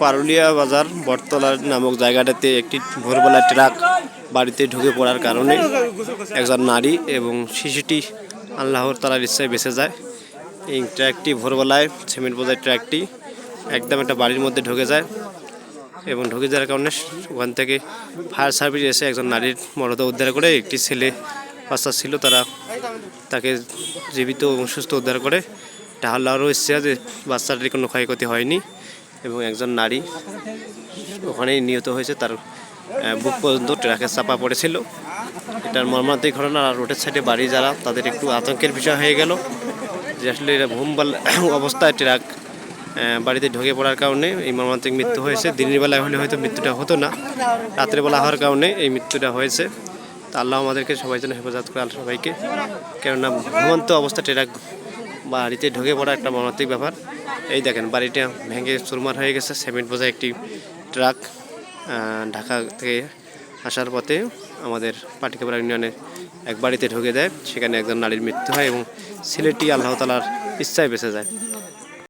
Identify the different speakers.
Speaker 1: পারুলিয়া বাজার বটতলা নামক জায়গাটাতে একটি ভোরবেলা ট্রাক বাড়িতে ঢুকে পড়ার কারণে একজন নারী এবং শিশুটি আল্লাহর তাআলার ইচ্ছায় বেঁচে যায়। এই ট্রাকটি ভোরবেলায় সিমেন্ট বোঝাই ট্রাকটি একদম একটা বাড়ির মধ্যে ঢুকে যায় এবং ঢুকে যাওয়ার কারণে ওখান থেকে ফায়ার সার্ভিস এসে একজন নারীর মরদেহ উদ্ধার করে। একটি ছেলে বাচ্চা ছিল, তাকে জীবিত এবং সুস্থ উদ্ধার করে। এটা আল্লাহরও ইচ্ছা যে বাচ্চাটির কোনো ক্ষয়ক্ষতি হয়নি এবং একজন নারী ওখানেই নিহত হয়েছে, তার বুক পর্যন্ত ট্রাকে চাপা পড়েছিল। এটার মর্মান্তিক ঘটনা। আর রোডের সাইডে বাড়ি যারা, তাদের একটু আতঙ্কের বিষয় হয়ে গেল যে আসলে এরা ভুমবাল অবস্থায় ট্রাক বাড়িতে ঢুকে পড়ার কারণে এই মর্মান্তিক মৃত্যু হয়েছে। দিনের বেলায় হলে হয়তো মৃত্যুটা হতো না, রাত্রেবেলা হওয়ার কারণে এই মৃত্যুটা হয়েছে। তা আল্লাহ আমাদেরকে সবাই যেন হেফাজত করে, আল্লাহ সবাইকে। কেননা ঘুমন্ত অবস্থা ট্রাক বাড়িতে ঢুকে পড়া একটা মর্মান্তিক ব্যাপার। এই দেখেন বাড়িটা ভেঙে চুরমার হয়ে গেছে। সিমেন্ট বোঝাই একটি ট্রাক ঢাকা থেকে আসার পথে আমাদের পাটিকাপাড়া ইউনিয়নের এক বাড়িতে ঢুকে দেয়। সেখানে একজন নারীর মৃত্যু হয় এবং ছেলেটি আল্লাহ তাআলার ইচ্ছায় বেঁচে যায়।